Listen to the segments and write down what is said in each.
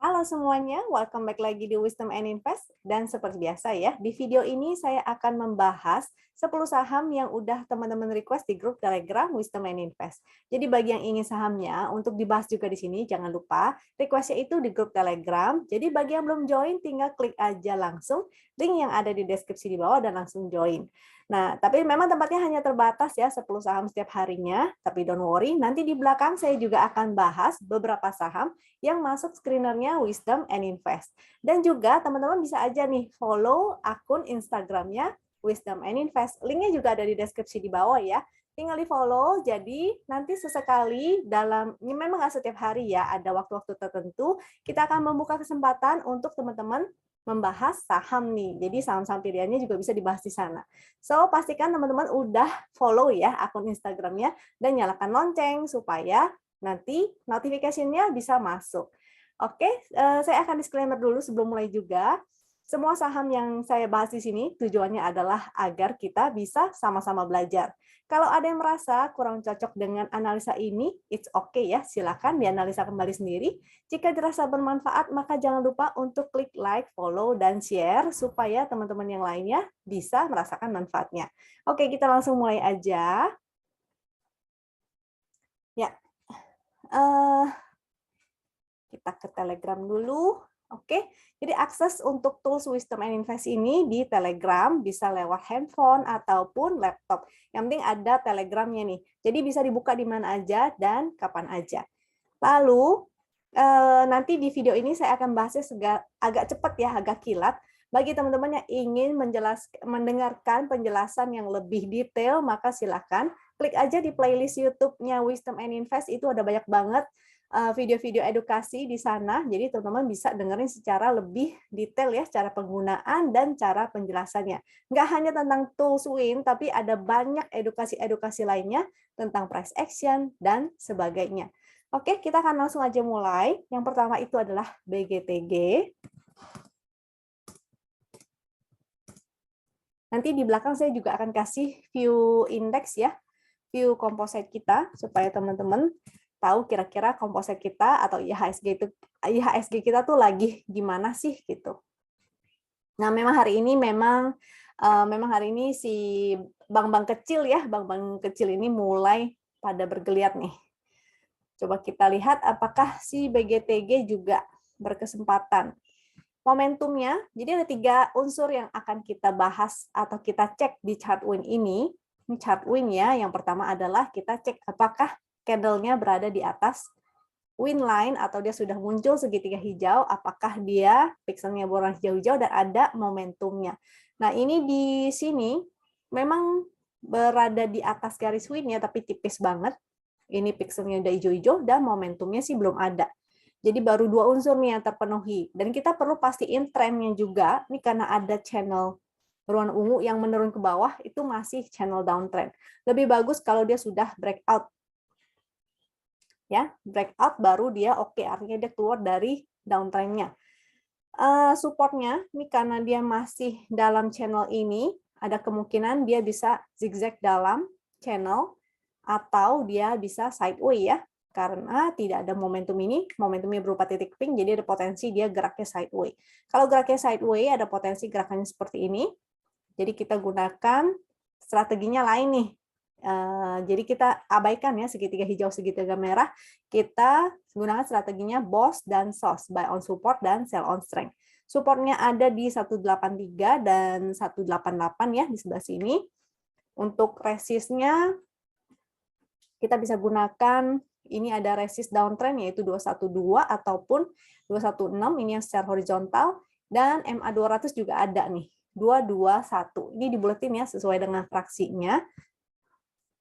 Halo semuanya, welcome back lagi di Wisdom and Invest. Dan seperti biasa ya, di video ini saya akan membahas 10 saham yang udah teman-teman request di grup Telegram Wisdom and Invest. Jadi bagi yang ingin sahamnya, untuk dibahas juga di sini, jangan lupa requestnya itu di grup Telegram. Jadi bagi yang belum join, tinggal klik aja langsung link yang ada di deskripsi di bawah dan langsung join. Nah, tapi memang tempatnya hanya terbatas ya, 10 saham setiap harinya. Tapi don't worry, nanti di belakang saya juga akan bahas beberapa saham yang masuk screenernya Wisdom and Invest. Dan juga teman-teman bisa aja nih follow akun Instagramnya Wisdom and Invest. Linknya juga ada di deskripsi di bawah ya. Tinggal di follow, jadi nanti sesekali dalam, ini memang nggak setiap hari ya, ada waktu-waktu tertentu, kita akan membuka kesempatan untuk teman-teman membahas saham nih. Jadi saham-saham pilihannya juga bisa dibahas di sana. So, pastikan teman-teman udah follow ya akun Instagramnya dan nyalakan lonceng supaya nanti notifikasinya bisa masuk. Oke, saya akan disclaimer dulu sebelum mulai juga. Semua saham yang saya bahas di sini tujuannya adalah agar kita bisa sama-sama belajar. Kalau ada yang merasa kurang cocok dengan analisa ini, it's okay ya, silakan dianalisa kembali sendiri. Jika dirasa bermanfaat, maka jangan lupa untuk klik like, follow, dan share supaya teman-teman yang lainnya bisa merasakan manfaatnya. Oke, kita langsung mulai aja. Ya, kita ke Telegram dulu. Oke, jadi akses untuk tools Wisdom and Invest ini di Telegram bisa lewat handphone ataupun laptop. Yang penting ada Telegramnya nih. Jadi bisa dibuka di mana aja dan kapan aja. Lalu nanti di video ini saya akan bahasnya agak cepat ya, agak kilat. Bagi teman-teman yang ingin mendengarkan penjelasan yang lebih detail, maka silakan klik aja di playlist YouTube-nya Wisdom and Invest. Itu ada banyak banget video-video edukasi di sana. Jadi teman-teman bisa dengerin secara lebih detail ya, cara penggunaan dan cara penjelasannya. Nggak hanya tentang tools win, tapi ada banyak edukasi-edukasi lainnya tentang price action dan sebagainya. Oke, kita akan langsung aja mulai. Yang pertama itu adalah BGTG. Nanti di belakang saya juga akan kasih view index ya, view composite kita, supaya teman-teman tahu kira-kira composite kita atau IHSG kita tuh lagi gimana sih gitu. Nah, memang hari ini si bank-bank kecil ya, bank-bank kecil ini mulai pada bergeliat nih. Coba kita lihat apakah si BGTG juga berkesempatan. Momentumnya, jadi ada 3 unsur yang akan kita bahas atau kita cek di chart win ini. Ini chart win ya, yang pertama adalah kita cek apakah candle-nya berada di atas win line atau dia sudah muncul segitiga hijau, apakah dia pixelnya berwarna hijau-hijau dan ada momentumnya. Nah, ini di sini memang berada di atas garis win-nya tapi tipis banget. Ini pixelnya udah hijau-hijau dan momentumnya sih belum ada. Jadi baru 2 unsur nih yang terpenuhi. Dan kita perlu pastiin trennya juga, ini karena ada channel berwarna ungu yang menurun ke bawah, itu masih channel downtrend. Lebih bagus kalau dia sudah breakout. Ya, breakout baru dia oke, artinya dia keluar dari downtrend-nya. Supportnya, ini karena dia masih dalam channel ini, ada kemungkinan dia bisa zigzag dalam channel, atau dia bisa sideway ya. Karena tidak ada momentum ini, momentumnya berupa titik pink, jadi ada potensi dia geraknya sideway. Kalau geraknya sideway, ada potensi gerakannya seperti ini. Jadi kita gunakan strateginya lain nih. Jadi kita abaikan ya segitiga hijau, segitiga merah. Kita gunakan strateginya BOS dan SOS, buy on support dan sell on strength. Supportnya ada di 183 dan 188 ya di sebelah sini. Untuk resistnya kita bisa gunakan, ini ada resist downtrend yaitu 212 ataupun 216, ini yang secara horizontal, dan MA 200 juga ada nih, 221. Ini dibuletin ya sesuai dengan fraksinya.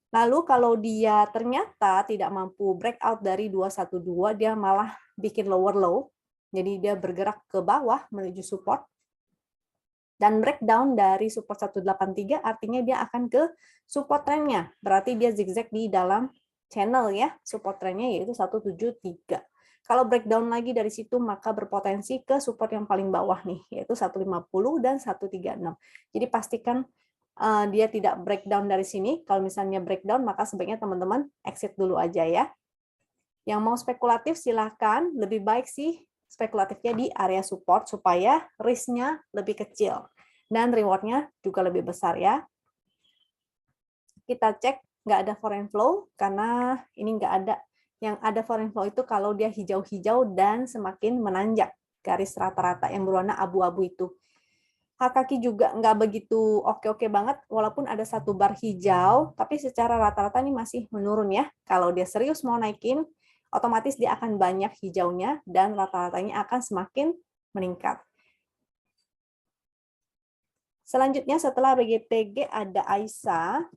Lalu kalau dia ternyata tidak mampu breakout dari 212, dia malah bikin lower low, jadi dia bergerak ke bawah menuju support, dan breakdown dari support 183 artinya dia akan ke support trendnya. Berarti dia zigzag di dalam channel ya, support trendnya yaitu 173. Kalau breakdown lagi dari situ maka berpotensi ke support yang paling bawah nih, yaitu 150 dan 136. Jadi pastikan dia tidak breakdown dari sini. Kalau misalnya breakdown maka sebaiknya teman-teman exit dulu aja ya. Yang mau spekulatif silahkan, lebih baik sih spekulatifnya di area support supaya risk-nya lebih kecil dan reward-nya juga lebih besar ya. Kita cek nggak ada foreign flow karena ini nggak ada. Yang ada foreign flow itu kalau dia hijau-hijau dan semakin menanjak, garis rata-rata yang berwarna abu-abu itu. HKQ juga nggak begitu oke-oke banget, walaupun ada satu bar hijau, tapi secara rata-rata ini masih menurun ya. Kalau dia serius mau naikin, otomatis dia akan banyak hijaunya dan rata-ratanya akan semakin meningkat. Selanjutnya setelah BGTG ada AISA.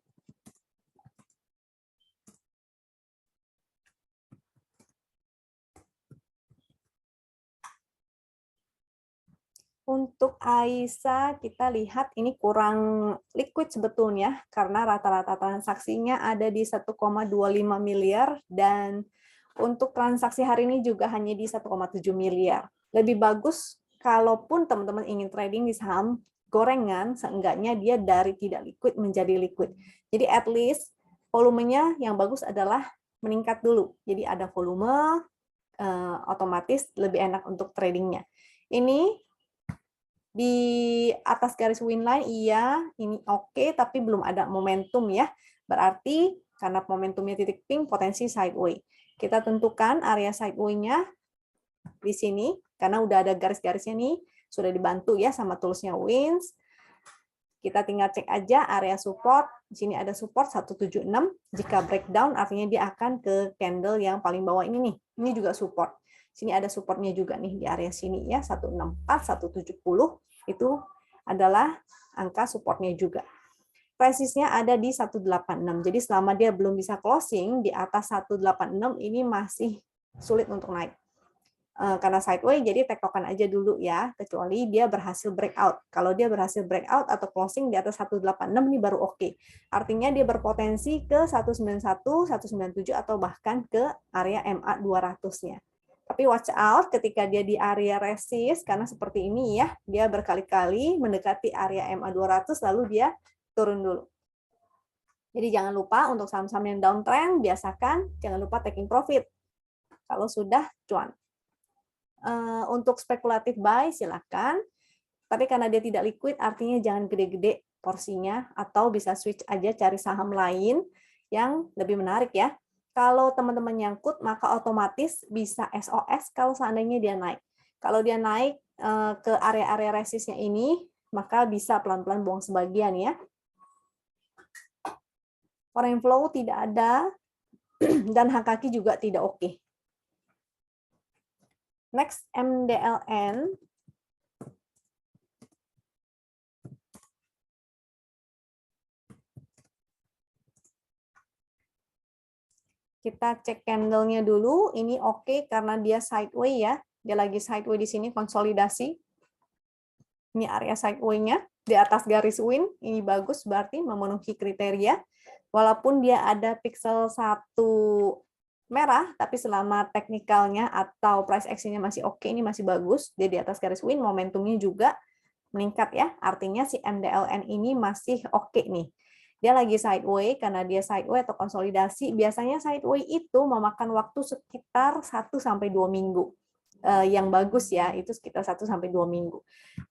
Untuk AISA kita lihat ini kurang liquid sebetulnya karena rata-rata transaksinya ada di 1,25 miliar dan untuk transaksi hari ini juga hanya di 1,7 miliar. Lebih bagus kalaupun teman-teman ingin trading di saham gorengan, seenggaknya dia dari tidak liquid menjadi liquid. Jadi at least volumenya yang bagus adalah meningkat dulu. Jadi ada volume, otomatis lebih enak untuk tradingnya. Ini di atas garis win line, iya, ini oke, tapi belum ada momentum ya. Berarti karena momentumnya titik pink, potensi sideway. Kita tentukan area sideway-nya di sini, karena udah ada garis-garisnya nih, sudah dibantu ya sama toolsnya Wins. Kita tinggal cek aja area support. Di sini ada support 176. Jika breakdown, artinya dia akan ke candle yang paling bawah ini nih. Ini juga support. Sini ada supportnya juga nih di area sini ya, 164, 170 itu adalah angka supportnya juga. Resistnya ada di 186. Jadi selama dia belum bisa closing di atas 186 ini masih sulit untuk naik. Karena sideways jadi tektokan aja dulu ya, kecuali dia berhasil breakout. Kalau dia berhasil breakout atau closing di atas 186 ini baru oke. Artinya dia berpotensi ke 191, 197 atau bahkan ke area MA 200-nya. Tapi watch out ketika dia di area resist, karena seperti ini ya, dia berkali-kali mendekati area MA 200 lalu dia turun dulu. Jadi jangan lupa untuk saham-saham yang downtrend, biasakan jangan lupa taking profit. Kalau sudah cuan. Untuk spekulatif buy silakan, tapi karena dia tidak liquid artinya jangan gede-gede porsinya atau bisa switch aja cari saham lain yang lebih menarik ya. Kalau teman-teman nyangkut maka otomatis bisa SOS kalau seandainya dia naik. Kalau dia naik ke area-area resistnya ini maka bisa pelan-pelan buang sebagian ya. Foreign flow tidak ada dan HKQ juga tidak oke. Next, MDLN. Kita cek candle-nya dulu. Ini oke karena dia sideways ya. Dia lagi sideways di sini konsolidasi. Ini area sideways-nya di atas garis win. Ini bagus berarti memenuhi kriteria. Walaupun dia ada pixel 1 merah, tapi selama teknikalnya atau price action-nya masih oke, ini masih bagus. Dia di atas garis win, momentumnya juga meningkat ya. Artinya si MDLN ini masih oke nih. Dia lagi sideways, karena dia sideways atau konsolidasi, biasanya sideways itu memakan waktu sekitar 1-2 minggu. Yang bagus ya, itu sekitar 1-2 minggu.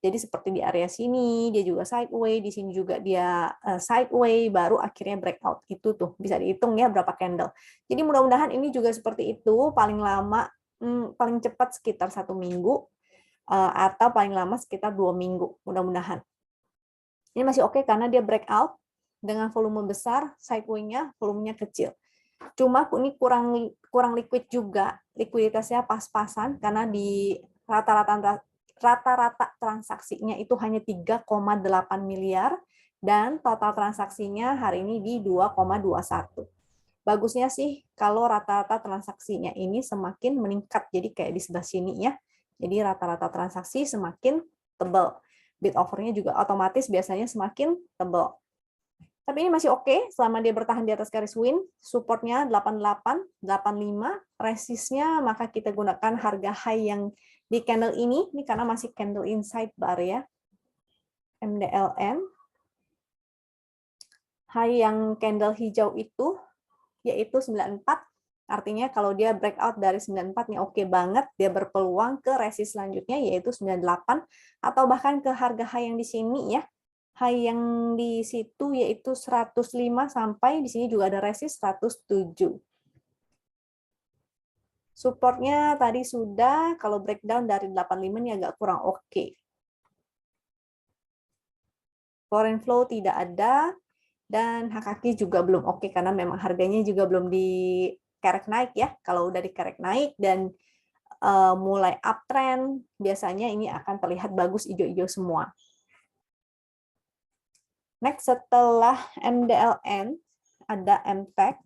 Jadi seperti di area sini, dia juga sideways, di sini juga dia sideways, baru akhirnya breakout. Itu tuh, bisa dihitung ya berapa candle. Jadi mudah-mudahan ini juga seperti itu, paling lama, paling cepat sekitar 1 minggu, atau paling lama sekitar 2 minggu, mudah-mudahan. Ini masih oke karena dia breakout dengan volume besar, sideways-nya volumenya kecil. Cuma ini kurang liquid juga, likuiditasnya pas-pasan karena di rata-rata transaksinya itu hanya 3,8 miliar dan total transaksinya hari ini di 2,21. Bagusnya sih kalau rata-rata transaksinya ini semakin meningkat, jadi kayak di sebelah sini ya. Jadi rata-rata transaksi semakin tebal. Bid offer-nya juga otomatis biasanya semakin tebal. Tapi ini masih oke selama dia bertahan di atas garis win. Supportnya 88, 85, resistnya maka kita gunakan harga high yang di candle ini karena masih candle inside bar ya. MDLN. High yang candle hijau itu yaitu 94, Artinya kalau dia breakout dari 94 nih oke banget, dia berpeluang ke resist selanjutnya yaitu 98 atau bahkan ke harga high yang di sini ya. High yang di situ yaitu 105 sampai di sini juga ada resist 107. Supportnya tadi sudah, kalau breakdown dari 85 ini agak kurang oke. Foreign flow tidak ada, dan HKQ juga belum oke karena memang harganya juga belum dikerek naik ya. Kalau udah dikerek naik dan mulai uptrend, biasanya ini akan terlihat bagus hijau-hijau semua. Next, setelah MDLN, ada MTEK.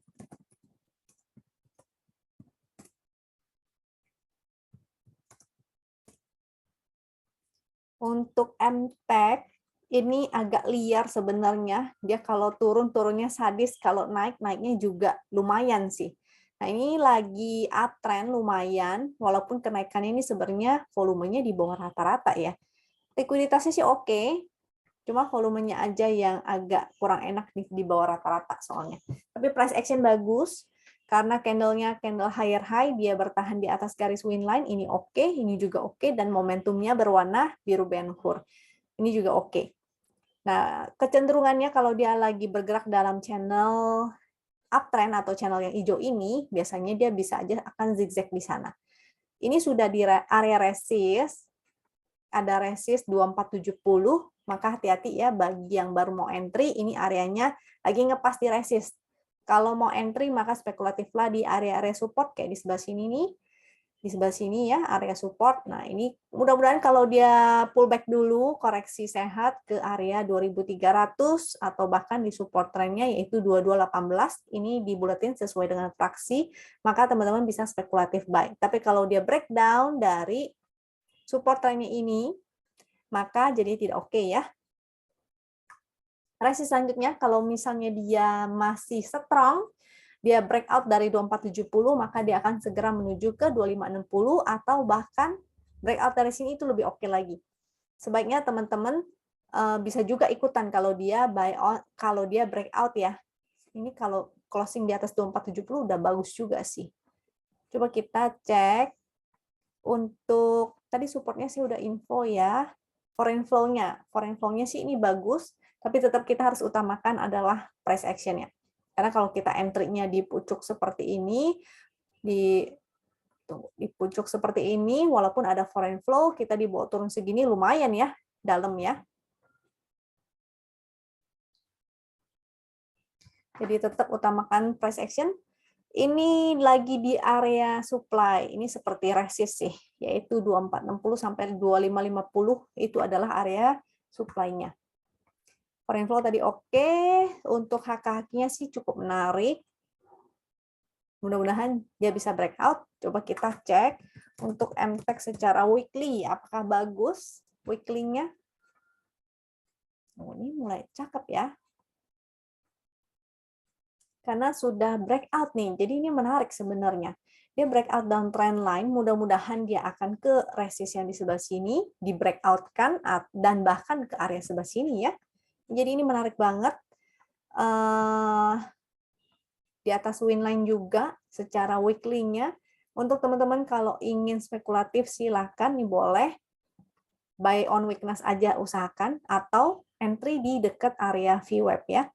Untuk MTEK, ini agak liar sebenarnya. Dia kalau turunnya sadis, kalau naiknya juga lumayan sih. Nah, ini lagi uptrend lumayan, walaupun kenaikannya ini sebenarnya volumenya di bawah rata-rata ya. Likuiditasnya sih oke, cuma volumenya aja yang agak kurang enak di bawah rata-rata soalnya. Tapi price action bagus, karena candle-nya candle higher high, dia bertahan di atas garis winline, ini oke, ini juga oke, dan momentumnya berwarna biru Ben-Hur. Ini juga oke. Nah, kecenderungannya kalau dia lagi bergerak dalam channel uptrend atau channel yang hijau ini, biasanya dia bisa aja akan zigzag di sana. Ini sudah di area resist, ada resist 2470, maka hati-hati ya bagi yang baru mau entry, ini areanya lagi ngepas di resist. Kalau mau entry, maka spekulatiflah di area-area support, kayak di sebelah sini nih, di sebelah sini ya, area support. Nah, ini mudah-mudahan kalau dia pullback dulu, koreksi sehat ke area 2300 atau bahkan di support trennya yaitu 2218, ini dibulatin sesuai dengan fraksi, maka teman-teman bisa spekulatif buy. Tapi kalau dia breakdown dari support trennya ini, maka jadi tidak oke ya. Resist selanjutnya, kalau misalnya dia masih strong, dia breakout dari 2470, maka dia akan segera menuju ke 2560 atau bahkan breakout dari sini itu lebih oke lagi. Sebaiknya teman-teman bisa juga ikutan kalau dia buy on, kalau dia breakout ya. Ini kalau closing di atas 2470 udah bagus juga sih. Coba kita cek untuk tadi supportnya sih udah info ya. Foreign flow-nya sih ini bagus, tapi tetap kita harus utamakan adalah price action-nya. Karena kalau kita entry-nya di pucuk seperti ini, di pucuk seperti ini, walaupun ada foreign flow, kita dibawa turun segini lumayan ya, dalam ya. Jadi tetap utamakan price action. Ini lagi di area supply, ini seperti resist sih, yaitu 2460 sampai 2550 itu adalah area supply-nya. Foreign flow tadi oke, untuk HKH-nya sih cukup menarik. Mudah-mudahan dia bisa breakout. Coba kita cek untuk MTEK secara weekly, apakah bagus weekly-nya? Oh, ini mulai cakep ya. Karena sudah breakout nih, jadi ini menarik sebenarnya. Dia breakout down trend line, mudah-mudahan dia akan ke resist yang di sebelah sini, di breakout-kan, dan bahkan ke area sebelah sini ya. Jadi ini menarik banget. Di atas winline juga secara weekly-nya. Untuk teman-teman kalau ingin spekulatif silahkan nih boleh buy on weakness aja usahakan atau entry di dekat area VWAP ya.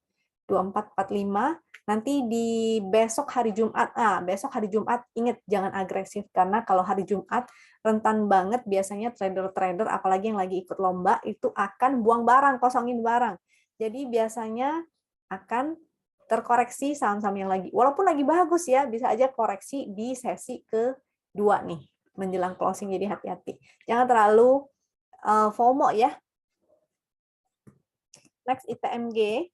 2445. Nanti di besok hari Jumat, besok hari Jumat ingat jangan agresif karena kalau hari Jumat rentan banget biasanya trader-trader apalagi yang lagi ikut lomba itu akan buang barang, kosongin barang. Jadi biasanya akan terkoreksi saham-saham yang lagi, walaupun lagi bagus ya, bisa aja koreksi di sesi kedua nih, menjelang closing, jadi hati-hati. Jangan terlalu FOMO ya. Next, ITMG.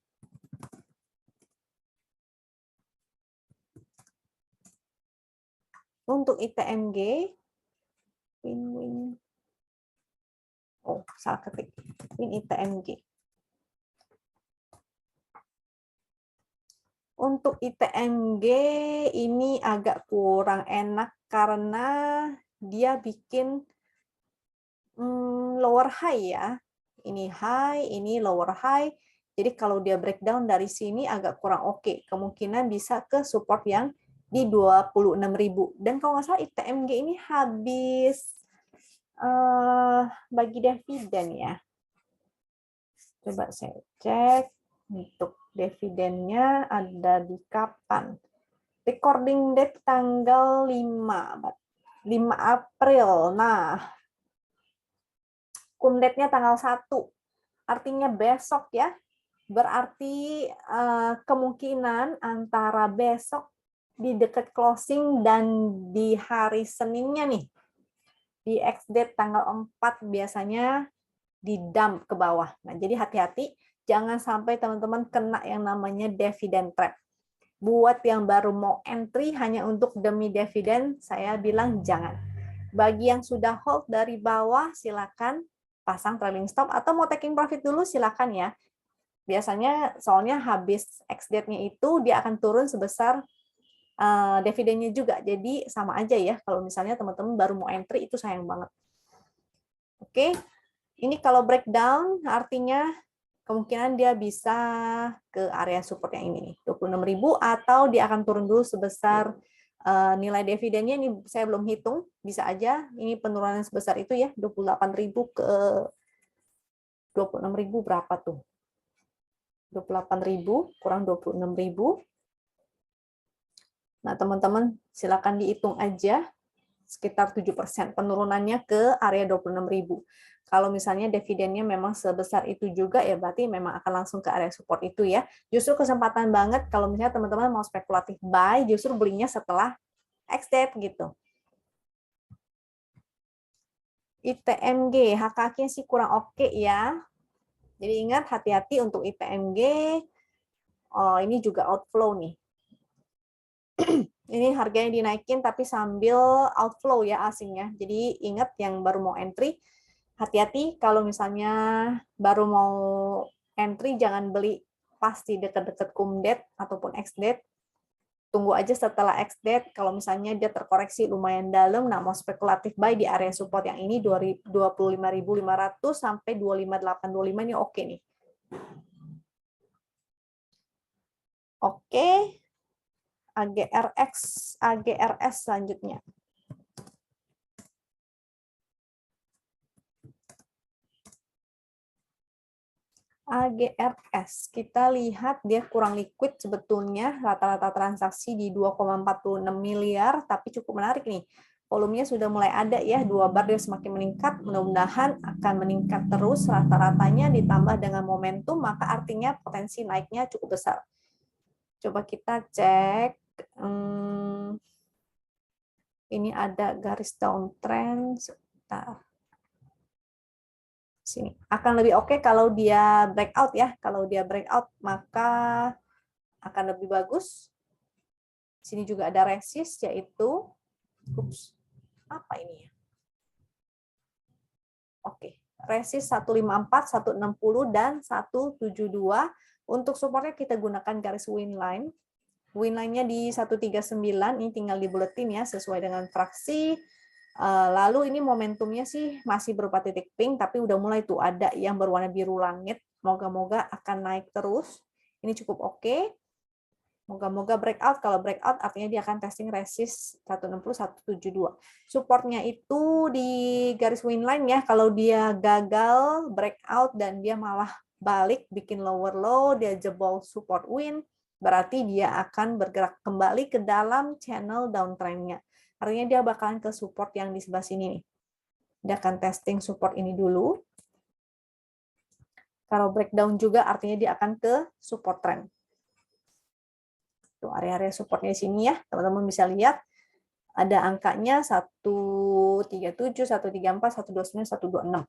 Untuk ITMG, salah ketik. ITMG. Untuk ITMG ini agak kurang enak karena dia bikin lower high ya. Ini high, ini lower high. Jadi kalau dia breakdown dari sini agak kurang oke. Kemungkinan bisa ke support yang di 26.000. Dan kalau nggak salah ITMG ini habis bagi dividen ya. Coba saya cek untuk dividennya ada di kapan. Recording date tanggal 5 April. Nah, cum date-nya tanggal 1. Artinya besok ya. Berarti kemungkinan antara besok di dekat closing dan di hari Seninnya nih. Di ex-date tanggal 4 biasanya di dump ke bawah. Nah, jadi hati-hati jangan sampai teman-teman kena yang namanya dividend trap. Buat yang baru mau entry hanya untuk demi dividen, saya bilang jangan. Bagi yang sudah hold dari bawah, silakan pasang trailing stop atau mau taking profit dulu silakan ya. Biasanya soalnya habis ex-date-nya itu dia akan turun sebesar dividennya juga. Jadi sama aja ya kalau misalnya teman-teman baru mau entry itu sayang banget. Oke. Ini kalau breakdown artinya kemungkinan dia bisa ke area support yang ini nih, 26.000 atau dia akan turun dulu sebesar nilai dividennya ini saya belum hitung, bisa aja ini penurunan sebesar itu ya, 28.000 ke 26.000 berapa tuh? 28.000 kurang 26.000. Nah, teman-teman silakan dihitung aja sekitar 7% penurunannya ke area 26.000. Kalau misalnya dividennya memang sebesar itu juga, ya berarti memang akan langsung ke area support itu ya. Justru kesempatan banget kalau misalnya teman-teman mau spekulatif buy, justru belinya setelah ex-date gitu. ITMG, HKK sih kurang oke ya. Jadi ingat hati-hati untuk ITMG. Oh, ini juga outflow nih. Ini harganya dinaikin tapi sambil outflow ya asingnya. Jadi ingat yang baru mau entry, hati-hati kalau misalnya baru mau entry jangan beli pasti dekat-dekat cum date ataupun ex date. Tunggu aja setelah ex date kalau misalnya dia terkoreksi lumayan dalam, nah mau spekulatif buy di area support yang ini 25.500 sampai 25.825 ini oke nih. Oke. AGRS selanjutnya. AGRS, kita lihat dia kurang liquid sebetulnya, rata-rata transaksi di 2,46 miliar, tapi cukup menarik nih. Volumenya sudah mulai ada ya, 2 bar dia semakin meningkat, mudah-mudahan akan meningkat terus rata-ratanya ditambah dengan momentum, maka artinya potensi naiknya cukup besar. Coba kita cek, ini ada garis downtrend, sebentar. Sini akan lebih oke kalau dia breakout ya. Kalau dia breakout maka akan lebih bagus. Sini juga ada resist yaitu apa ini ya? Oke, resist 154, 160 dan 172. Untuk supportnya kita gunakan garis win line. Win line-nya di 139, ini tinggal dibuletin ya sesuai dengan fraksi. Lalu ini momentumnya sih masih berupa titik pink, tapi udah mulai tuh ada yang berwarna biru langit. Moga-moga akan naik terus. Ini cukup oke. Moga-moga breakout. Kalau breakout artinya dia akan testing resist 160-172. Supportnya itu di garis win line ya. Kalau dia gagal breakout dan dia malah balik bikin lower low, dia jebol support win, berarti dia akan bergerak kembali ke dalam channel downtrend-nya. Artinya dia bakalan ke support yang di sebelah sini nih. Dia akan testing support ini dulu. Kalau breakdown juga artinya dia akan ke support trend. Tuh area-area supportnya di sini ya, teman-teman bisa lihat. Ada angkanya 137, 134, 129, 126.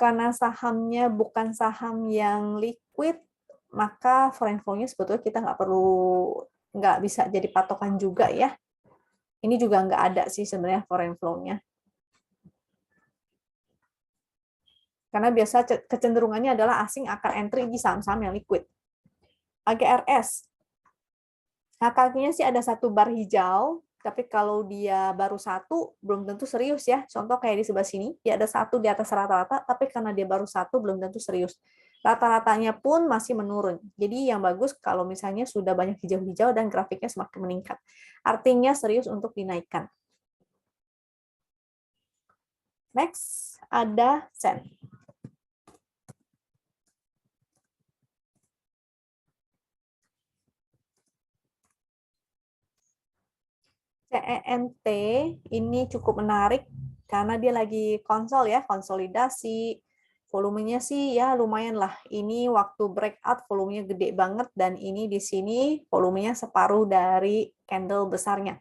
Karena sahamnya bukan saham yang liquid, maka foreign flow-nya sebetulnya kita nggak bisa jadi patokan juga ya. Ini juga nggak ada sih sebenarnya foreign flow-nya. Karena biasa kecenderungannya adalah asing akan entry di saham-saham yang liquid. AGRS. HKK-nya sih ada satu bar hijau, tapi kalau dia baru satu, belum tentu serius ya. Contoh kayak di sebelah sini, dia ada satu di atas rata-rata, tapi karena dia baru satu, belum tentu serius. Rata-ratanya pun masih menurun. Jadi yang bagus kalau misalnya sudah banyak hijau-hijau dan grafiknya semakin meningkat. Artinya serius untuk dinaikkan. Next, ada sen. CENT ini cukup menarik karena dia lagi konsol ya, konsolidasi. Volumenya sih ya lumayan lah. Ini waktu breakout volumenya gede banget dan ini di sini volumenya separuh dari candle besarnya.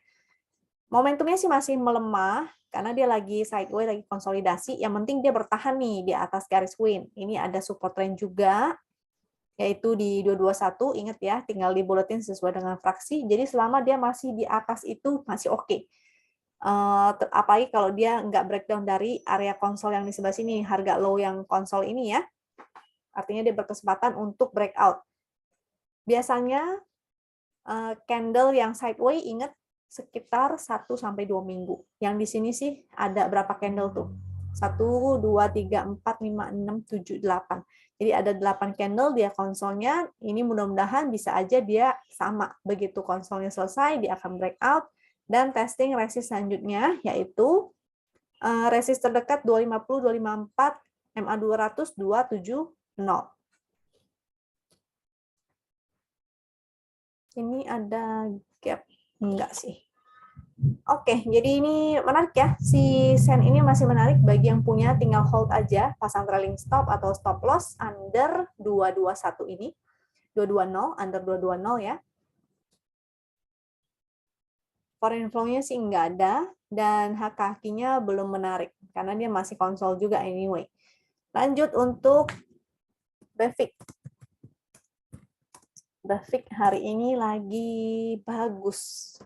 Momentumnya sih masih melemah karena dia lagi sideways, lagi konsolidasi. Yang penting dia bertahan nih di atas garis win. Ini ada support trend juga, yaitu di 221, ingat ya, tinggal dibuletin sesuai dengan fraksi. Jadi selama dia masih di atas itu masih oke. Apalagi kalau dia nggak breakdown dari area konsol yang di sebelah sini, harga low yang konsol ini ya, artinya dia berkesempatan untuk breakout. Biasanya candle yang sideways, ingat, sekitar 1-2 minggu. Yang di sini sih ada berapa candle tuh? 1, 2, 3, 4, 5, 6, 7, 8. Jadi ada 8 candle dia konsolnya. Ini mudah-mudahan bisa aja dia sama. Begitu konsolnya selesai, dia akan breakout. Dan testing resist selanjutnya, yaitu resist terdekat 250, 254, MA 200, 270. Ini ada gap. Enggak sih. Oke, jadi ini menarik ya. Si sen ini masih menarik bagi yang punya, tinggal hold aja, pasang trailing stop atau stop loss under 221 ini. 220, under 220 ya. Foreign flow-nya sih nggak ada, dan HKQ-nya belum menarik, karena dia masih konsol juga anyway. Lanjut untuk BEFIK. BEFIK hari ini lagi bagus.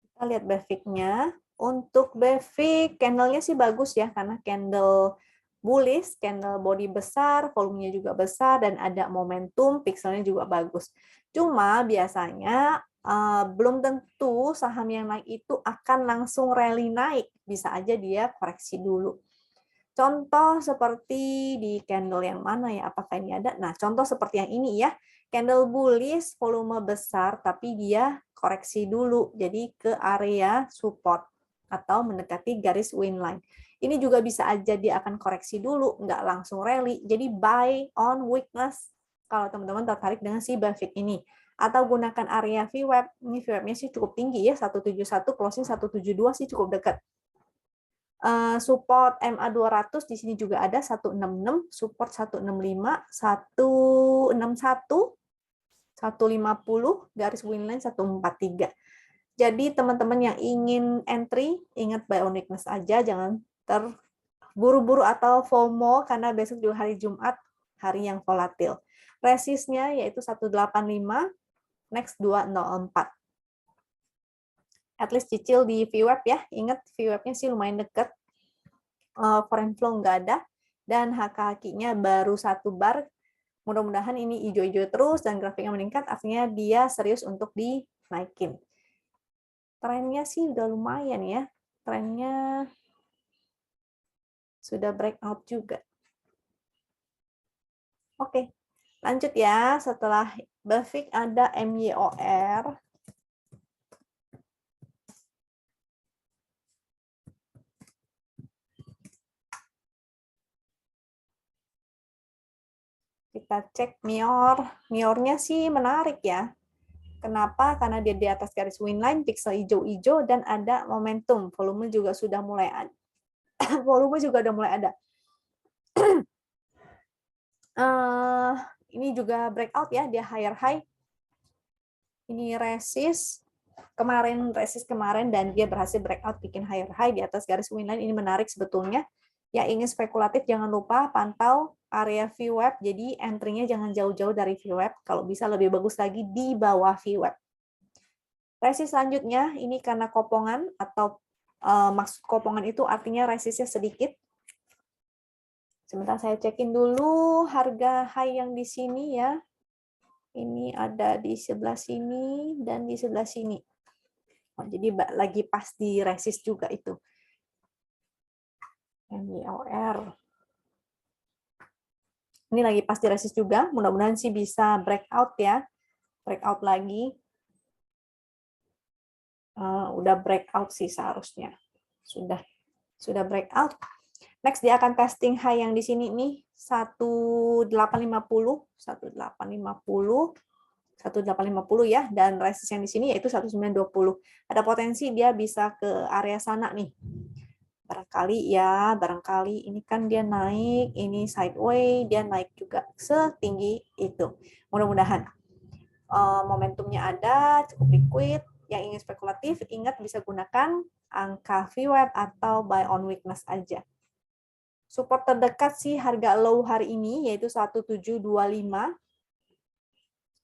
Kita lihat BEFIK-nya. Untuk BEFIK, candle-nya sih bagus ya, karena candle bullish, candle body besar, volumenya juga besar, dan ada momentum, pixelnya juga bagus. Cuma biasanya belum tentu saham yang naik itu akan langsung rally naik. Bisa aja dia koreksi dulu. Contoh seperti di candle yang mana ya? Apakah ini ada? Nah, contoh seperti yang ini ya. Candle bullish, volume besar, tapi dia koreksi dulu. Jadi ke area support atau mendekati garis win line. Ini juga bisa aja dia akan koreksi dulu, nggak langsung rally. Jadi buy on weakness kalau teman-teman tertarik dengan si BEFIK ini. Atau gunakan area VWAP. Ini VWAP-nya sih cukup tinggi ya, 171, closing 172 sih cukup dekat. Support MA 200 di sini juga ada 166, support 165, 161, 150, garis winline 143. Jadi teman-teman yang ingin entry, ingat buy on weakness aja, jangan terburu-buru atau FOMO karena besok juga hari Jumat, hari yang volatil. Resistnya yaitu 185, next 204. At least cicil di VWAP ya. Ingat VWAP-nya sih lumayan dekat. Foreign flow nggak ada. Dan HKQ-nya baru 1 bar. Mudah-mudahan ini hijau-hijau terus dan grafiknya meningkat. Artinya dia serius untuk dinaikin. Trennya sih udah lumayan ya. Trennya sudah breakout juga. Oke, lanjut ya. Setelah BEFIK ada MYOR. Kita cek MYOR. MYOR-nya sih menarik ya. Kenapa? Karena dia di atas garis winline, pixel hijau-hijau, dan ada momentum. Volume juga sudah mulai ada. Volume juga udah mulai ada. Ini juga breakout ya, dia higher high. Ini resist kemarin dan dia berhasil breakout bikin higher high di atas garis winline. Ini menarik sebetulnya. Yang ingin spekulatif jangan lupa pantau area VWAP. Jadi entry-nya jangan jauh-jauh dari VWAP. Kalau bisa lebih bagus lagi di bawah VWAP. Resist selanjutnya ini karena kopongan atau maksud kopongan itu artinya resistnya sedikit. Sebentar saya cekin dulu harga high yang di sini ya. Ini ada di sebelah sini dan di sebelah sini. Oh, jadi lagi pas di resist juga itu. MYOR. Ini lagi pasti resist juga, mudah-mudahan sih bisa breakout ya. Breakout lagi. Udah breakout sih seharusnya. Sudah breakout. Next dia akan testing high yang di sini nih 1850 ya, dan resist yang di sini yaitu 1920. Ada potensi dia bisa ke area sana nih. Barangkali ini kan dia naik, ini sideways, dia naik juga setinggi itu. Mudah-mudahan momentumnya ada, cukup liquid. Yang ingin spekulatif, ingat bisa gunakan angka VWAP atau buy on weakness aja. Support terdekat sih harga low hari ini, yaitu 1725.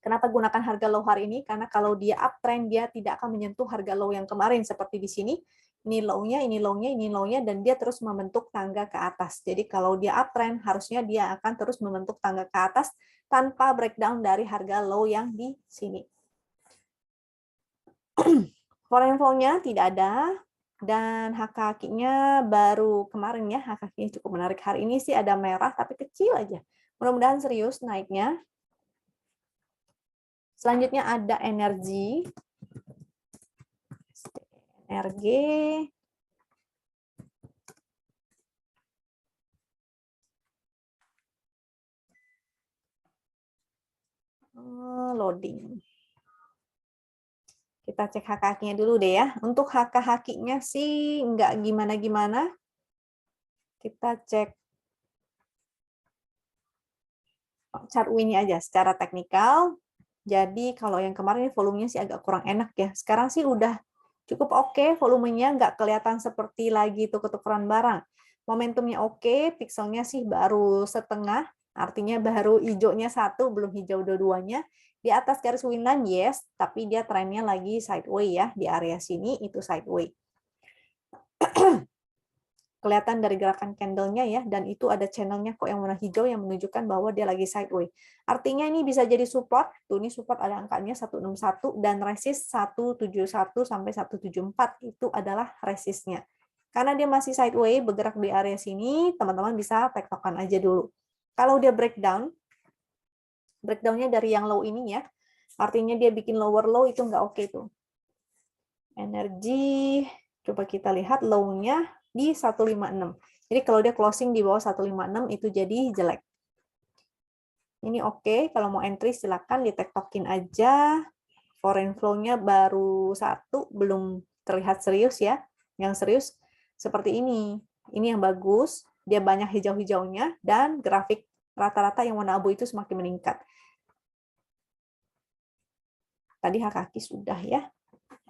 Kenapa gunakan harga low hari ini? Karena kalau dia uptrend, dia tidak akan menyentuh harga low yang kemarin, seperti di sini. Ini low-nya, ini low-nya, ini low-nya, dan dia terus membentuk tangga ke atas. Jadi kalau dia uptrend, harusnya dia akan terus membentuk tangga ke atas tanpa breakdown dari harga low yang di sini. Foreign flow-nya tidak ada, dan HKQ-nya baru kemarin ya, HKQ-nya cukup menarik. Hari ini sih ada merah, tapi kecil aja. Mudah-mudahan serius naiknya. Selanjutnya ada energi. Loading. Kita cek HKQ-nya dulu deh ya. Untuk HKQ-nya sih nggak gimana-gimana. Kita cek chart win-nya aja secara teknikal. Jadi kalau yang kemarin volumenya sih agak kurang enak ya. Sekarang sih udah cukup oke, volumenya nggak kelihatan seperti lagi tuker-tukeran barang. Momentumnya oke, pixelnya sih baru setengah, artinya baru hijaunya satu, belum hijau dua-duanya. Di atas garis winline, yes, tapi dia trennya lagi sideways ya, di area sini itu sideways. Kelihatan dari gerakan candle-nya ya, dan itu ada channel-nya kok yang warna hijau yang menunjukkan bahwa dia lagi sideways. Artinya ini bisa jadi support, tuh ini support ada angkanya 161 dan resist 171 sampai 174 itu adalah resistnya. Karena dia masih sideways bergerak di area sini, teman-teman bisa tektokan aja dulu. Kalau dia breakdown-nya dari yang low ini ya, artinya dia bikin lower low itu nggak oke tuh. Energi, coba kita lihat low-nya di 156. Jadi kalau dia closing di bawah 156 itu jadi jelek. Ini oke, kalau mau entry silakan ditektokin aja. Foreign flow-nya baru satu, belum terlihat serius ya. Yang serius seperti ini. Ini yang bagus, dia banyak hijau-hijaunya dan grafik rata-rata yang warna abu itu semakin meningkat. Tadi HKQ sudah ya.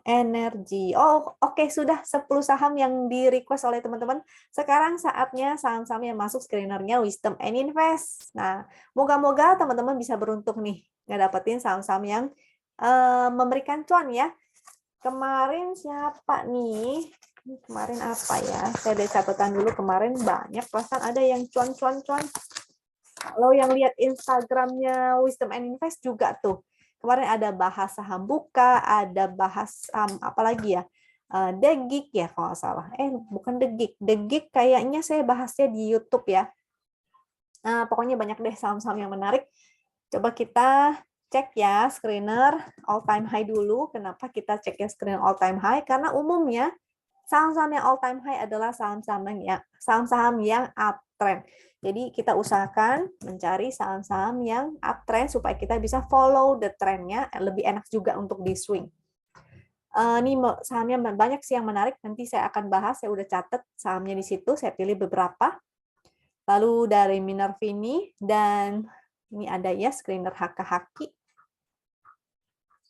Energi. Oh, oke, sudah 10 saham yang di-request oleh teman-teman. Sekarang saatnya saham-saham yang masuk screenernya Wisdom and Invest. Nah, moga-moga teman-teman bisa beruntung nih ngedapetin saham-saham yang memberikan cuan ya. Kemarin siapa nih? Kemarin apa ya? Saya ada catatan dulu, kemarin banyak, perasaan ada yang cuan-cuan-cuan. Kalau yang lihat Instagramnya Wisdom and Invest juga tuh. Kemarin ada bahas saham Buka, ada bahas apa lagi ya? Degik ya kalau nggak salah. Bukan Degik. Degik kayaknya saya bahasnya di YouTube ya. Pokoknya banyak deh saham-saham yang menarik. Coba kita cek ya screener all time high dulu. Kenapa kita cek ya screener all time high? Karena umumnya saham-saham yang all time high adalah saham-saham yang uptrend. Jadi kita usahakan mencari saham-saham yang uptrend supaya kita bisa follow the trend-nya, lebih enak juga untuk di swing. Ini sahamnya banyak sih yang menarik, nanti saya akan bahas, saya udah catat sahamnya di situ, saya pilih beberapa. Lalu dari Minervini, dan ini ada ya screener HKHQ.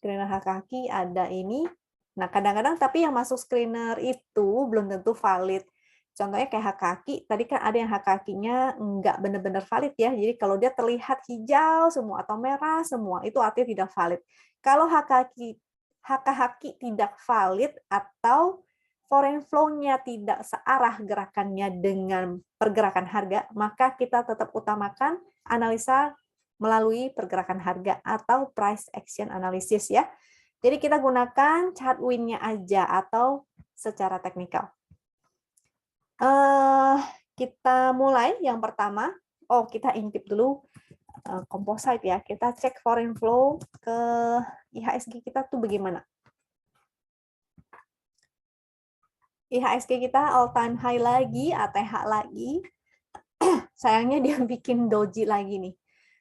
Screener HKHQ ada ini. Nah, kadang-kadang tapi yang masuk screener itu belum tentu valid. Contohnya kayak HKQ, tadi kan ada yang HKQ-nya nggak benar-benar valid ya. Jadi kalau dia terlihat hijau semua atau merah semua, itu artinya tidak valid. Kalau HKQ tidak valid atau foreign flow-nya tidak searah gerakannya dengan pergerakan harga, maka kita tetap utamakan analisa melalui pergerakan harga atau price action analysis ya. Jadi kita gunakan chart win-nya aja atau secara teknikal. Kita mulai yang pertama. Oh, kita intip dulu composite ya. Kita cek foreign flow ke IHSG kita tuh bagaimana. IHSG kita all time high lagi, ATH lagi. Sayangnya dia bikin doji lagi nih.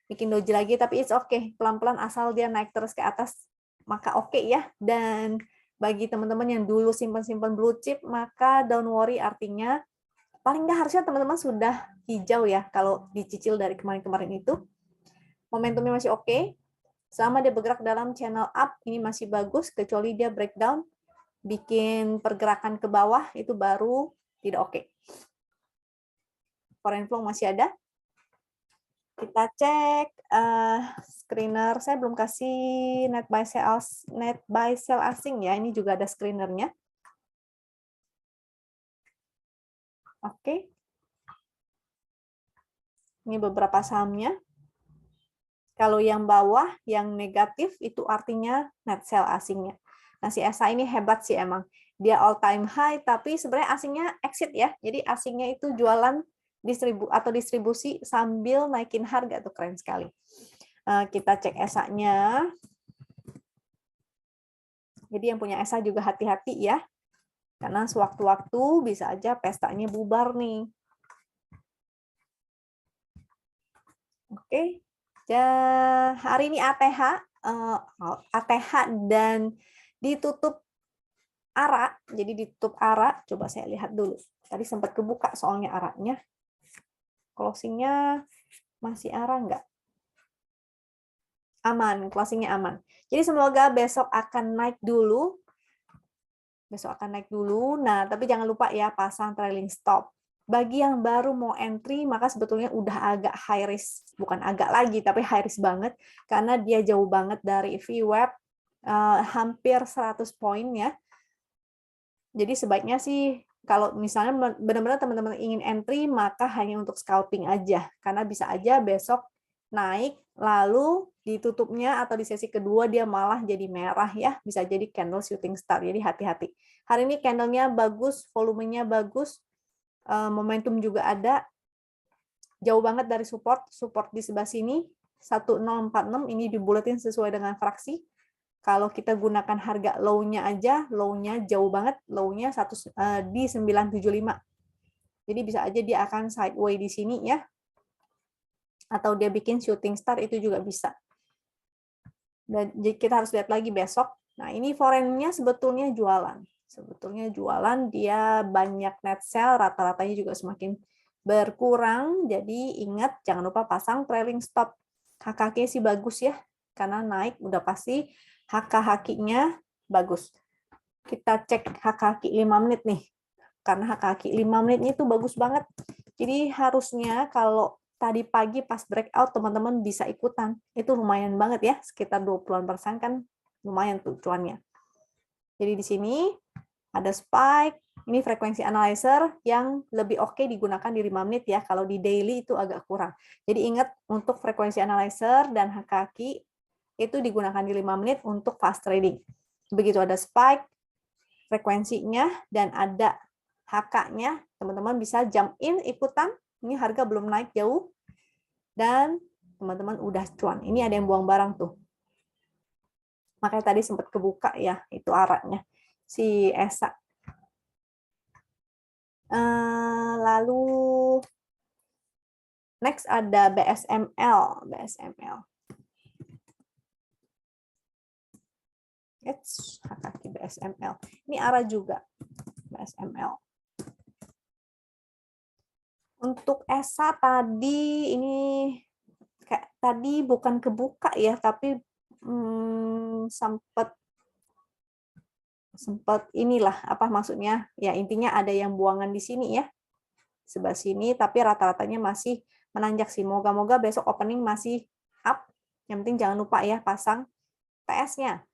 Bikin doji lagi, tapi it's okay. Pelan-pelan asal dia naik terus ke atas, maka oke ya. Dan bagi teman-teman yang dulu simpan-simpan blue chip, maka don't worry, artinya paling nggak harusnya teman-teman sudah hijau ya kalau dicicil dari kemarin-kemarin itu. Momentumnya masih oke. Selama dia bergerak dalam channel up, ini masih bagus, kecuali dia breakdown, bikin pergerakan ke bawah, itu baru tidak oke. Foreign flow masih ada. Kita cek screener, saya belum kasih net buy sell asing ya, ini juga ada screenernya. Oke. Ini beberapa sahamnya. Kalau yang bawah, yang negatif, itu artinya net sell asingnya. Nah, si ESA ini hebat sih emang. Dia all time high, tapi sebenarnya asingnya exit ya. Jadi asingnya itu jualan distribusi sambil naikin harga, tuh keren sekali. Kita cek ESA-nya. Jadi yang punya ESA juga hati-hati ya. Karena sewaktu-waktu bisa aja pestanya bubar nih. Oke. Hari ini ATH dan ditutup ARA, jadi ditutup ARA. Coba saya lihat dulu. Tadi sempat kebuka soalnya ARA-nya. Closing-nya masih ARA nggak? Aman, closing-nya aman. Jadi semoga besok akan naik dulu. Besok akan naik dulu. Nah, tapi jangan lupa ya pasang trailing stop. Bagi yang baru mau entry, maka sebetulnya udah agak high risk. Bukan agak lagi, tapi high risk banget. Karena dia jauh banget dari VWAP, hampir 100 poin ya. Jadi sebaiknya sih, kalau misalnya benar-benar teman-teman ingin entry, maka hanya untuk scalping aja. Karena bisa aja besok naik, lalu ditutupnya atau di sesi kedua dia malah jadi merah ya. Bisa jadi candle shooting star, jadi hati-hati. Hari ini candlenya bagus, volumenya bagus, momentum juga ada, jauh banget dari support di sebelah sini, 1046, ini dibuletin sesuai dengan fraksi. Kalau kita gunakan harga low-nya aja, low-nya jauh banget, low-nya di 975. Jadi bisa aja dia akan sideways di sini ya. Atau dia bikin shooting star, itu juga bisa. Dan kita harus lihat lagi besok. Nah, ini foreign-nya sebetulnya jualan. Sebetulnya jualan, dia banyak net sell, rata-ratanya juga semakin berkurang. Jadi ingat, jangan lupa pasang trailing stop. HKK sih bagus ya, karena naik udah pasti HKH-nya bagus. Kita cek HKH 5 menit nih. Karena HKH 5 menitnya itu bagus banget. Jadi harusnya kalau tadi pagi pas breakout teman-teman bisa ikutan. Itu lumayan banget ya, sekitar 20% kan lumayan tuh cuannya. Jadi di sini ada spike, ini frekuensi analyzer yang lebih oke digunakan di 5 menit ya, kalau di daily itu agak kurang. Jadi ingat untuk frekuensi analyzer dan HKK itu digunakan di 5 menit untuk fast trading. Begitu ada spike, frekuensinya, dan ada HK-nya, teman-teman bisa jump in, ikutan. Ini harga belum naik jauh, dan teman-teman udah cuan. Ini ada yang buang barang tuh. Makanya tadi sempat kebuka ya, itu arahnya si ESA. Lalu next ada BSML. Kaki BSML. Ini arah juga BSML. Untuk ESA tadi ini kayak tadi bukan kebuka ya, tapi sempat inilah apa maksudnya ya, intinya ada yang buangan di sini ya, sebelah sini, tapi rata-ratanya masih menanjak sih. Moga-moga besok opening masih up. Yang penting jangan lupa ya pasang TS-nya.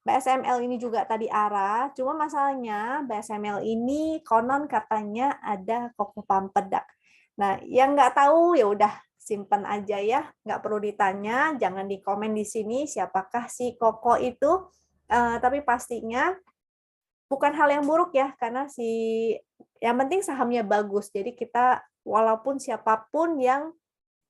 BSML ini juga tadi arah, cuma masalahnya BSML ini konon katanya ada koko pampedak. Nah, yang nggak tahu ya udah simpen aja ya, nggak perlu ditanya, jangan di komen di sini siapakah si koko itu. Tapi pastinya bukan hal yang buruk ya, karena yang penting sahamnya bagus. Jadi kita walaupun siapapun yang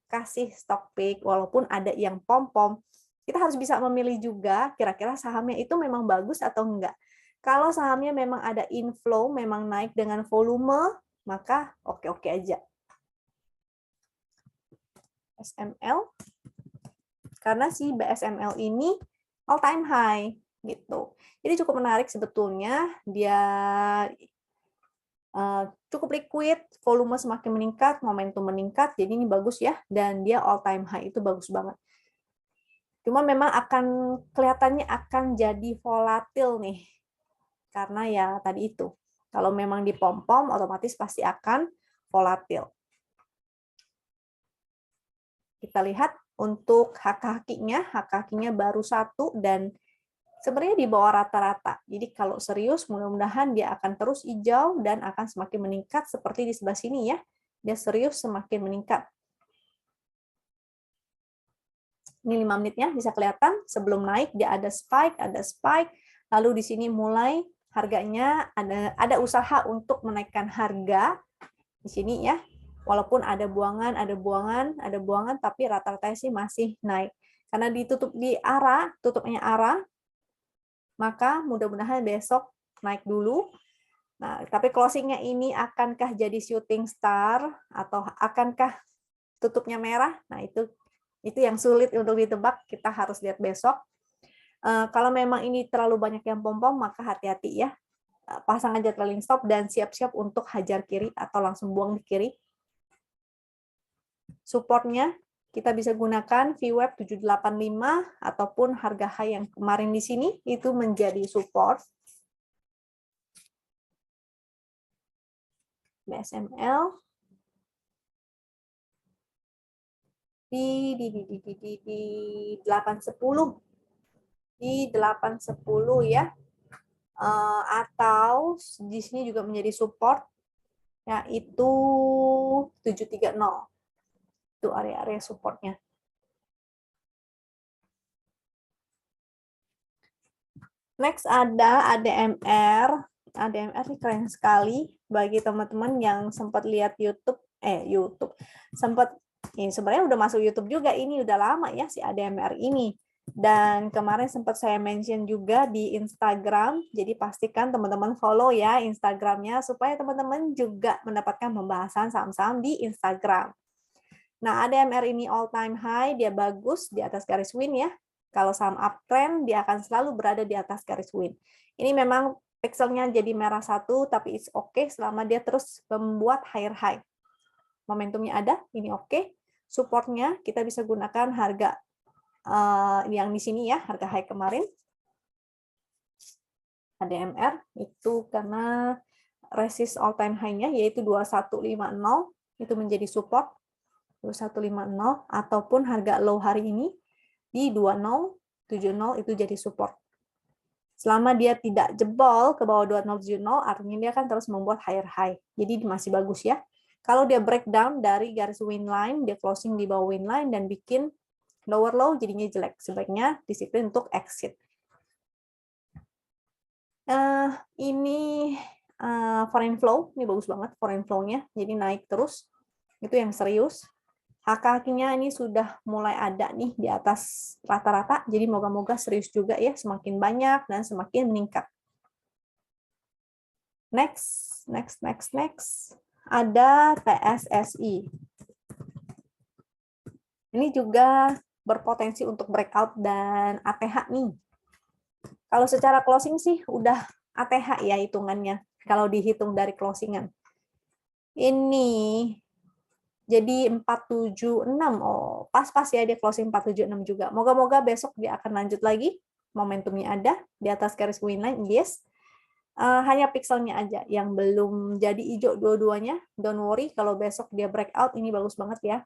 kasih stock pick, walaupun ada yang pom-pom, kita harus bisa memilih juga kira-kira sahamnya itu memang bagus atau enggak. Kalau sahamnya memang ada inflow, memang naik dengan volume, maka oke-oke aja. SML, karena si BSML ini all time high gitu. Jadi cukup menarik sebetulnya, dia cukup liquid, volume semakin meningkat, momentum meningkat, jadi ini bagus ya, dan dia all time high itu bagus banget. Cuma memang akan kelihatannya akan jadi volatil nih, karena ya tadi itu, kalau memang dipom-pom otomatis pasti akan volatil. Kita lihat untuk HK-nya baru 1 dan sebenarnya di bawah rata-rata. Jadi kalau serius mudah-mudahan dia akan terus hijau dan akan semakin meningkat seperti di sebelah sini ya. Dia serius semakin meningkat. Ini 5 menitnya bisa kelihatan sebelum naik dia ada spike, lalu di sini mulai harganya ada usaha untuk menaikkan harga di sini ya. Walaupun ada buangan, tapi rata-rata sih masih naik. Karena ditutup di arah, tutupnya arah, maka mudah-mudahan besok naik dulu. Nah, tapi closingnya ini akankah jadi shooting star atau akankah tutupnya merah? Nah, itu yang sulit untuk ditebak. Kita harus lihat besok. Kalau memang ini terlalu banyak yang pom-pom, maka hati-hati ya. Pasang aja trailing stop dan siap-siap untuk hajar kiri atau langsung buang di kiri. Supportnya kita bisa gunakan VWAP 785 ataupun harga high yang kemarin di sini itu menjadi support. BSML di 810 ya. Atau di sini juga menjadi support yaitu 730. Itu area-area supportnya. Next ada ADMR. ADMR ini keren sekali bagi teman-teman yang sempat lihat YouTube. Sempat ini sebenarnya udah masuk YouTube juga, ini udah lama ya si ADMR ini. Dan kemarin sempat saya mention juga di Instagram, jadi pastikan teman-teman follow ya Instagramnya supaya teman-teman juga mendapatkan pembahasan saham-saham di Instagram. Nah, ADMR ini all time high, dia bagus di atas garis win ya. Kalau saham uptrend, dia akan selalu berada di atas garis win. Ini memang pixelnya jadi merah 1, tapi it's okay selama dia terus membuat higher high. Momentumnya ada, ini oke. Supportnya kita bisa gunakan harga yang di sini ya, harga high kemarin. ADMR itu karena resist all time high-nya yaitu 2150 itu menjadi support. 2150 ataupun harga low hari ini di 2070 itu jadi support. Selama dia tidak jebol ke bawah 2070 artinya dia akan terus membuat higher high. Jadi masih bagus ya. Kalau dia breakdown dari garis win line, dia closing di bawah win line dan bikin lower low jadinya jelek. Sebaiknya disiplin untuk exit. Ini foreign flow, ini bagus banget foreign flow-nya. Jadi naik terus. Itu yang serius. HK-nya ini sudah mulai ada nih di atas rata-rata, jadi moga-moga serius juga ya, semakin banyak dan semakin meningkat. Next. Ada TSSI. Ini juga berpotensi untuk breakout dan ATH nih. Kalau secara closing sih udah ATH ya hitungannya, kalau dihitung dari closingan. Ini jadi 476. Oh, pas-pas ya dia closing 476 juga. Moga-moga besok dia akan lanjut lagi. Momentumnya ada di atas garis win line, yes. Hanya pixelnya aja yang belum jadi hijau dua-duanya. Don't worry kalau besok dia breakout, ini bagus banget ya.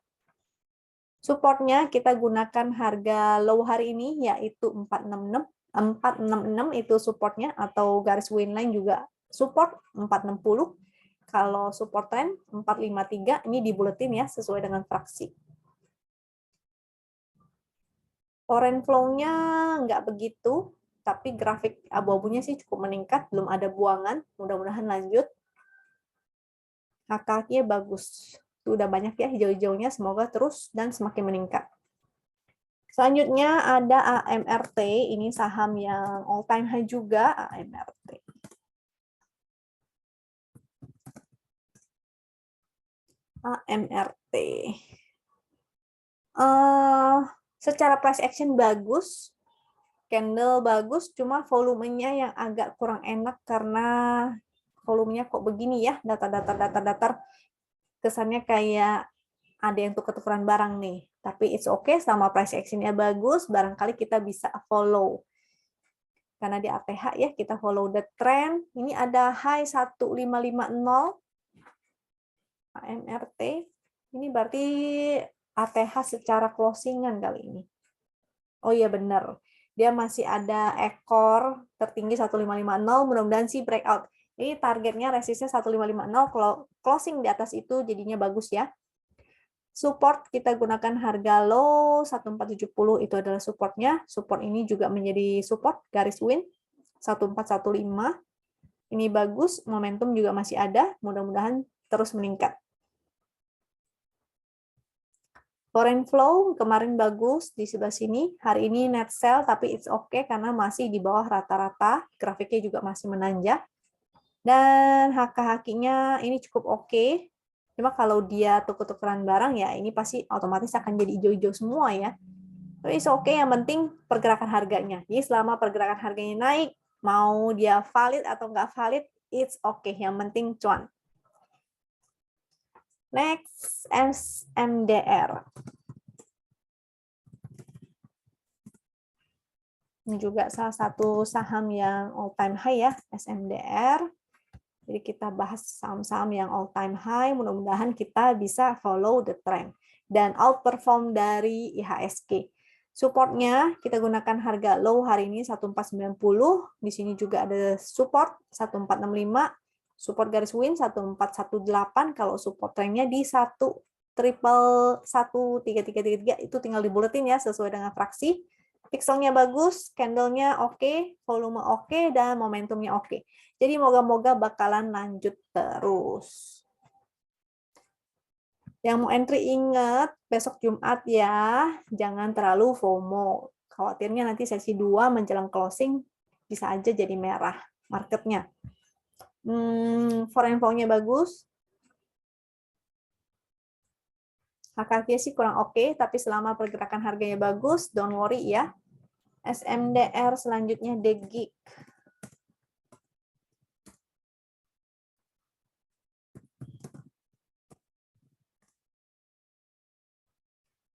Supportnya kita gunakan harga low hari ini yaitu 466 itu supportnya, atau garis win line juga support 460. Kalau support trend 453 ini dibuletin ya sesuai dengan fraksi. Foreign flow-nya nggak begitu. tapi grafik abu-abunya sih cukup meningkat, belum ada buangan, mudah-mudahan lanjut. HKQ bagus. Itu udah banyak ya hijau-hijaunya, semoga terus dan semakin meningkat. Selanjutnya ada AMRT, ini saham yang all time high juga, AMRT. AMRT. Secara price action bagus, candle bagus, cuma volumenya yang agak kurang enak karena volumenya kok begini ya, datar. Kesannya kayak ada yang tuker-tukeran barang nih. Tapi it's okay, sama price action-nya bagus, barangkali kita bisa follow. Karena di ATH ya, kita follow the trend. Ini ada high 1550 AMRT. Ini berarti ATH secara closingan kali ini. Oh iya benar. Dia masih ada ekor tertinggi 1550, mudah-mudahan sih breakout. Ini targetnya resistnya 1550, kalau closing di atas itu jadinya bagus ya. Support kita gunakan harga low 1470, itu adalah supportnya. Support ini juga menjadi support garis win 1415. Ini bagus, momentum juga masih ada, mudah-mudahan terus meningkat. Foreign flow kemarin bagus di sebelah sini, hari ini net sell tapi it's okay karena masih di bawah rata-rata, grafiknya juga masih menanjak. Dan HK-HQ-nya ini cukup oke. Cuma kalau dia tuker-tukeran barang ya ini pasti otomatis akan jadi hijau-hijau semua ya. Tapi it's okay, yang penting pergerakan harganya. Jadi selama pergerakan harganya naik, mau dia valid atau nggak valid, it's okay. Yang penting cuan. Next, SMDR. Ini juga salah satu saham yang all time high ya, SMDR. Jadi kita bahas saham-saham yang all time high, mudah-mudahan kita bisa follow the trend dan outperform dari IHSG. Supportnya kita gunakan harga low hari ini 1490, di sini juga ada support 1465, support garis win 1418, kalau support trendnya di 1.13333 itu tinggal dibuletin ya sesuai dengan fraksi. Pixelnya bagus, candlenya oke, volume oke, dan momentumnya oke. Jadi moga-moga bakalan lanjut terus. Yang mau entry ingat, besok Jumat ya, jangan terlalu FOMO. Khawatirnya nanti sesi 2 menjelang closing bisa aja jadi merah marketnya. Foreign flow-nya bagus. HKG sih kurang oke, tapi selama pergerakan harganya bagus, don't worry ya. SMDR selanjutnya DGIC.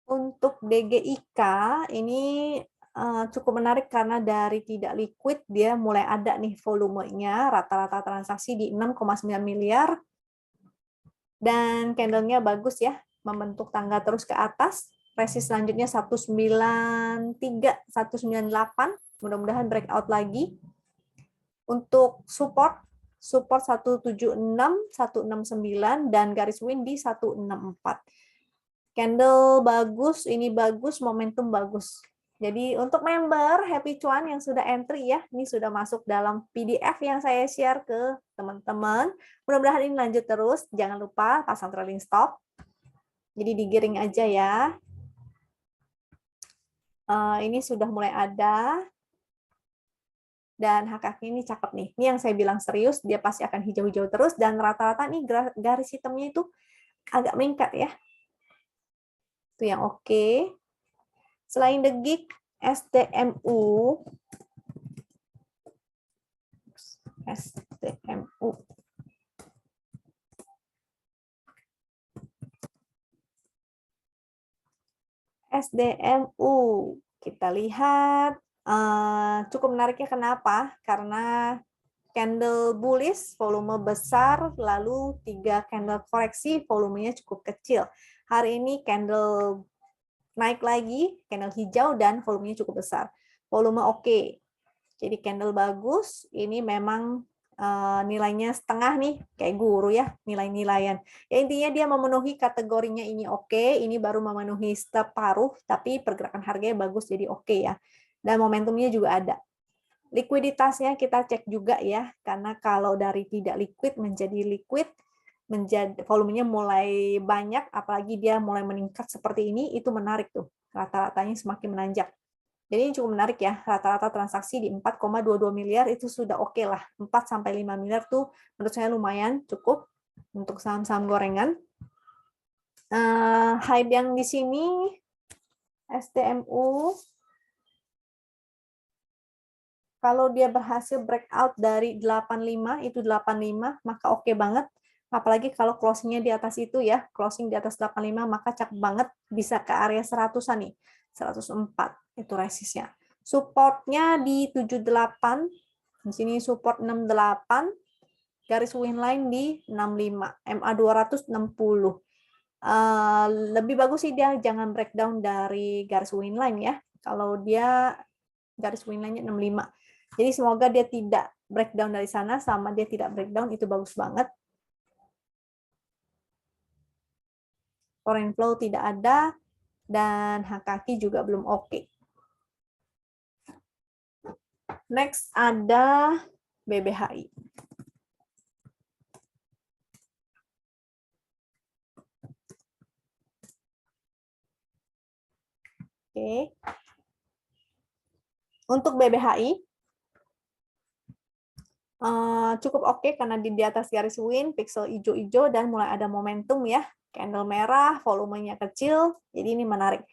Untuk DGIK ini cukup menarik karena dari tidak liquid dia mulai ada nih volumenya, rata-rata transaksi di 6,9 miliar. Dan candlenya bagus ya, membentuk tangga terus ke atas. Resist selanjutnya 193, 198, mudah-mudahan breakout lagi. Untuk support 176, 169, dan garis win di 164. Candle bagus, ini bagus, momentum bagus. Jadi untuk member Happy Cuan yang sudah entry ya, ini sudah masuk dalam PDF yang saya share ke teman-teman. Mudah-mudahan ini lanjut terus. Jangan lupa pasang trailing stop. Jadi digiring aja ya. Ini sudah mulai ada. Dan HKK ini cakep nih. Ini yang saya bilang serius, dia pasti akan hijau-hijau terus. Dan rata-rata nih garis hitamnya itu agak meningkat ya. Itu yang oke. Selain The Gig, STMU. SDMU. Kita lihat cukup menariknya kenapa? Karena candle bullish, volume besar, lalu 3 candle koreksi, volumenya cukup kecil. Hari ini candle naik lagi, candle hijau, dan volumenya cukup besar. Volume oke. Jadi candle bagus, ini memang nilainya setengah nih, kayak guru ya, nilai-nilaian. Ya, intinya dia memenuhi kategorinya ini oke, ini baru memenuhi separuh, tapi pergerakan harganya bagus, jadi oke ya. Dan momentumnya juga ada. Likuiditasnya kita cek juga ya, karena kalau dari tidak liquid menjadi liquid, volumenya mulai banyak, apalagi dia mulai meningkat seperti ini, itu menarik tuh. Rata-ratanya semakin menanjak. Jadi ini cukup menarik ya, rata-rata transaksi di 4,22 miliar itu sudah oke lah. 4-5 miliar tuh menurut saya lumayan cukup untuk saham-saham gorengan. High yang di sini, STMU, kalau dia berhasil breakout dari 85, itu 85, maka oke banget. Apalagi kalau closing-nya di atas itu ya, closing di atas 85, maka cakep banget bisa ke area 100-an nih. 104 itu resistnya. Supportnya di 78, di sini support 68, garis winline di 65, MA 260. Lebih bagus sih dia jangan breakdown dari garis winline ya. Kalau dia garis winline-nya 65. Jadi semoga dia tidak breakdown dari sana, sama dia tidak breakdown, itu bagus banget. Foreign flow tidak ada, dan HKQ juga belum oke. Next ada BBHI. Oke. Untuk BBHI, cukup oke karena di atas garis win, pixel hijau-hijau, dan mulai ada momentum ya. Candle merah, volumenya kecil, jadi ini menarik.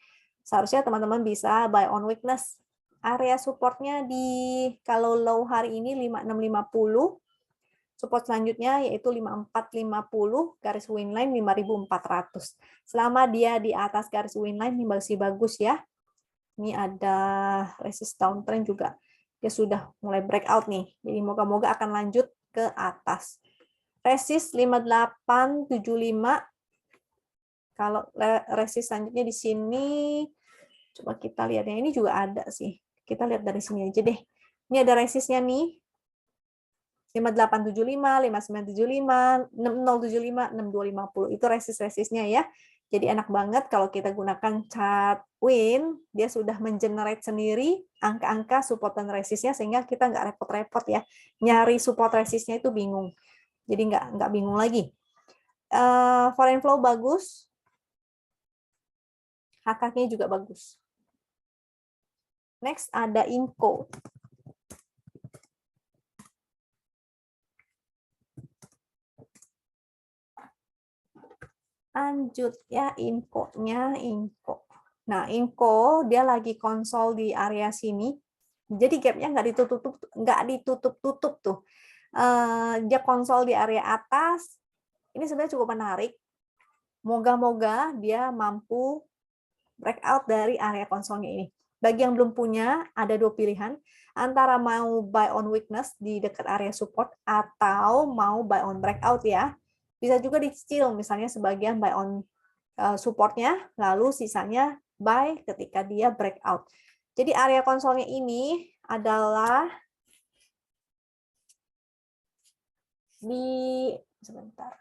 Seharusnya teman-teman bisa buy on weakness. Area supportnya di kalau low hari ini 5650, support selanjutnya yaitu 5450, garis winline 5400. Selama dia di atas garis winline ini masih bagus ya. Ini ada resist downtrend juga. Dia sudah mulai breakout nih. Jadi moga-moga akan lanjut ke atas. Resist 5875. Kalau resist selanjutnya di sini, coba kita lihat ya. Ini juga ada sih. Kita lihat dari sini aja deh. Ini ada resistnya nih. 5875, 5975, 6075, 6250. Itu resist-resistnya ya. Jadi enak banget kalau kita gunakan chart win, dia sudah mengenerate sendiri angka-angka support dan resistnya, sehingga kita nggak repot-repot ya. Nyari support resistnya itu bingung. Jadi nggak bingung lagi. Foreign flow bagus. HKQ-nya juga bagus. Next ada Inco. Lanjut ya, Inco-nya Inco. Nah, Inco dia lagi konsol di area sini. Jadi gap-nya nggak ditutup-tutup tuh. Dia konsol di area atas. Ini sebenarnya cukup menarik. Moga-moga dia mampu breakout dari area konsolnya ini. Bagi yang belum punya, ada dua pilihan. Antara mau buy on weakness di dekat area support atau mau buy on breakout ya. Bisa juga dicicil, misalnya sebagian buy on supportnya, lalu sisanya buy ketika dia breakout. Jadi area konsolnya ini adalah di sebentar.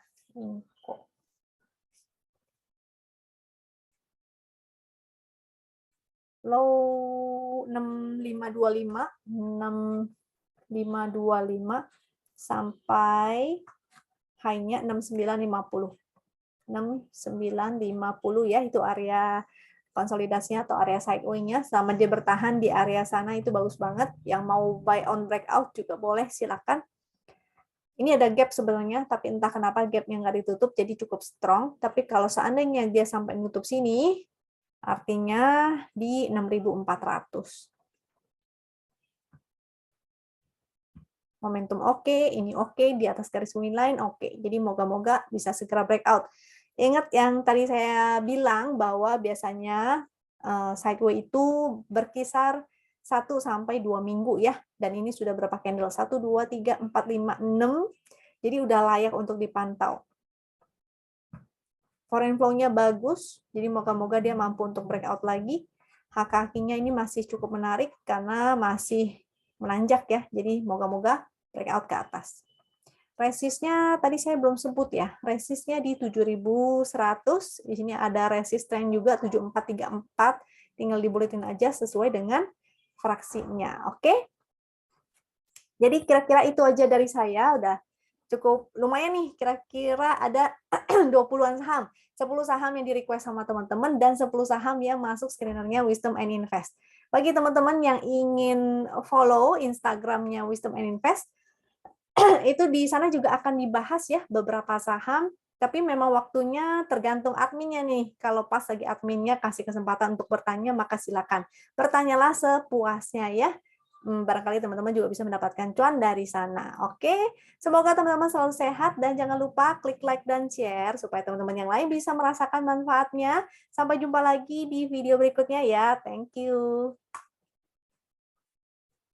Low 6525, 6525 sampai high-nya 6950. 6950 ya, itu area konsolidasinya atau area sideway-nya. Selama dia bertahan di area sana itu bagus banget. Yang mau buy on breakout juga boleh, silakan. Ini ada gap sebenarnya, tapi entah kenapa gapnya nggak ditutup, jadi cukup strong. Tapi kalau seandainya dia sampai nutup sini, artinya di 6.400. Momentum oke, ini oke, di atas garis winline oke. Jadi moga-moga bisa segera breakout. Ingat yang tadi saya bilang bahwa biasanya sideway itu berkisar 1-2 minggu ya. Dan ini sudah berapa candle? 1, 2, 3, 4, 5, 6. Jadi udah layak untuk dipantau. Foreign flow-nya bagus, jadi moga-moga dia mampu untuk breakout lagi. HKQ-nya ini masih cukup menarik karena masih menanjak ya. Jadi moga-moga breakout ke atas. Resistnya tadi saya belum sebut ya. Resistnya di 7.100. Di sini ada resist trend juga 7434. Tinggal dibuletin aja sesuai dengan fraksinya. Oke? Jadi kira-kira itu aja dari saya, udah cukup lumayan nih, kira-kira ada 20-an saham. 10 saham yang di-request sama teman-teman dan 10 saham yang masuk screener-nya Wisdom and Invest. Bagi teman-teman yang ingin follow Instagram-nya Wisdom and Invest, itu di sana juga akan dibahas ya beberapa saham, tapi memang waktunya tergantung adminnya nih. Kalau pas lagi adminnya kasih kesempatan untuk bertanya, maka silakan. Bertanyalah sepuasnya ya. Barangkali teman-teman juga bisa mendapatkan cuan dari sana. Oke, semoga teman-teman selalu sehat dan jangan lupa klik like dan share supaya teman-teman yang lain bisa merasakan manfaatnya. Sampai jumpa lagi di video berikutnya ya. Thank you.